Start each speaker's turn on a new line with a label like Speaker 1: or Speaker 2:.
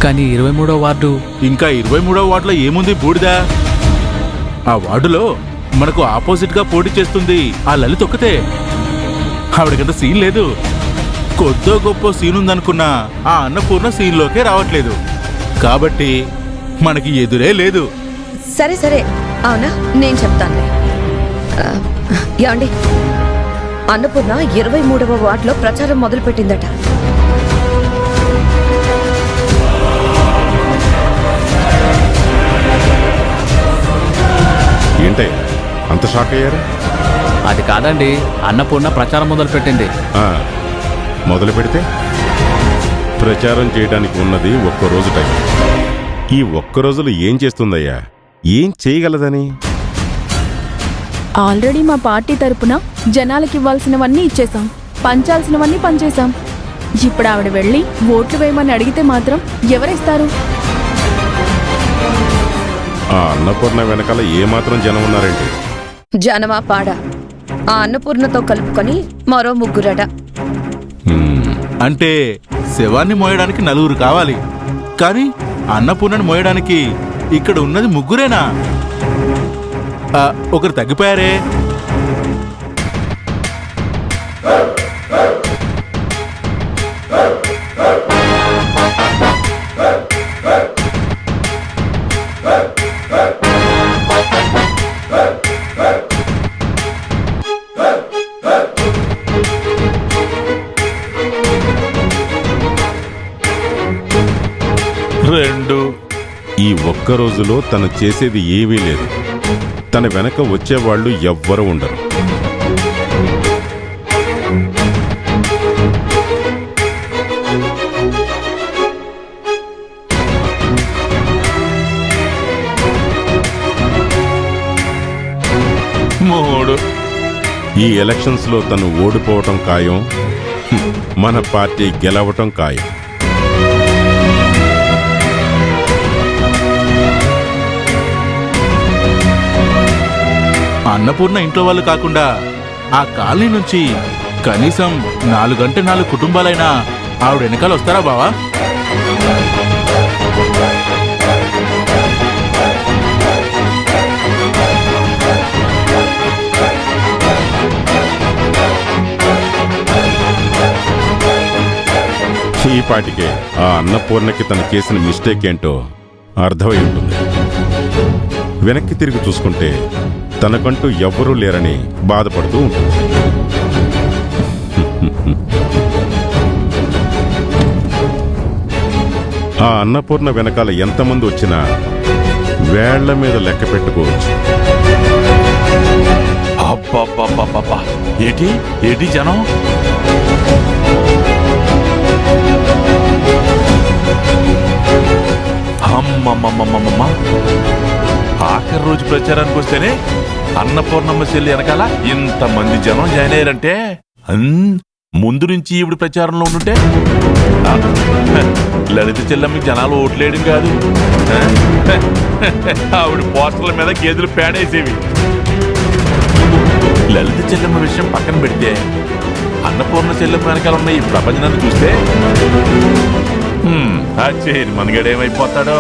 Speaker 1: కానీ 23వ వార్డు
Speaker 2: ఇంకా 23వ వార్డులో ఏముంది బూడిదా? ఆ వార్డులో మనకు ఆపోజిట్ గా పోటీ చేస్తుంది ఆ లలిత ఒక్కతే. ఆవిడకంత సీన్ లేదు. కొద్దో గొప్ప సీన్ ఉందనుకున్నా ఆ అన్నపూర్ణ సీన్లోకే రావట్లేదు. కాబట్టి మనకి ఎదురే లేదు.
Speaker 3: సరే సరే, అవునా, నేను చెప్తానులే. ఏమండి, అన్నపూర్ణ 23వ వార్డులో ప్రచారం మొదలుపెట్టిందట.
Speaker 4: ఏంటయ్యా అంత షాక్ అయ్యారు?
Speaker 1: అది కాదండి, అన్నపూర్ణ ప్రచారం మొదలుపెట్టింది.
Speaker 4: మొదలు పెడితే ప్రచారం చేయడానికి ఉన్నది ఒక్కరోజు టైం. ఈ ఒక్క రోజులు ఏం చేస్తుందయ్యా? ఏం చేయగలదని?
Speaker 5: ఆల్రెడీ మా పార్టీ తరపున జనాలకి ఇవ్వాల్సినవన్నీ ఇచ్చేసాం, పంచాల్సినవన్నీ పనిచేశాం. ఇప్పుడు ఆవిడ వెళ్ళి ఓట్లు వేయమని అడిగితే మాత్రం ఎవరిస్తారు?
Speaker 4: ఆ అన్నపూర్ణ వెనకాల ఏమాత్రం జనం ఉన్నారేంటి?
Speaker 3: జనమా పాడా, ఆ అన్నపూర్ణతో కలుపుకొని మరో ముగ్గురట.
Speaker 2: అంటే శవాన్ని మోయడానికి 4 కావాలి, కానీ అన్నపూర్ణని మోయడానికి ఇక్కడ ఉన్నది ముగ్గురేనా? ఒకరు తగ్గిపోయారే.
Speaker 4: ఈ ఒక్క రోజులో తను చేసేది ఏమీ లేదు. తన వెనక వచ్చేవాళ్లు ఎవ్వరూ ఉండరు. ఈ ఎలక్షన్స్ లో తను ఓడిపోవటం ఖాయం, మన పార్టీ గెలవటం ఖాయం.
Speaker 2: అన్నపూర్ణ ఇంట్లో వాళ్ళు కాకుండా ఆ కాలనీ నుంచి కనీసం 4 కుటుంబాలైనా ఆవిడ వెనకాల వస్తారా బావా?
Speaker 4: ఈ పాటికే ఆ అన్నపూర్ణకి తను చేసిన మిస్టేక్ ఏంటో అర్థమై ఉంటుంది. వెనక్కి తిరిగి చూసుకుంటే తనకంటూ ఎవ్వరూ లేరని బాధపడుతూ ఉంటుంది. ఆ అన్నపూర్ణ వెనకాల ఎంతమంది వచ్చినా వేళ్ల మీద లెక్క పెట్టుకోవచ్చు.
Speaker 6: ఏటి జనం! అమ్మమ్మమ్మమ్మమ్మ, ఆఖరి రోజు ప్రచారానికి వస్తేనే అన్నపూర్ణమ్మ చెల్లి వెనకాల ఇంతమంది జనం జాయిన్ అయ్యారంటే ముందు నుంచి ఈవిడ ప్రచారంలో ఉండుంటే లలిత చెల్లమ్మకి జనాలు ఓట్లేయడం కాదు, ఆవిడ పోస్టర్ల మీద గేదెలు పేడేసేవి. లలిత చెల్లమ్మ విషయం పక్కన పెడితే అన్నపూర్ణ చెల్లెమ్మ వెనకాల ఉన్న ఈ ప్రపంచాన్ని చూస్తే మనగడేమైపోతాడో.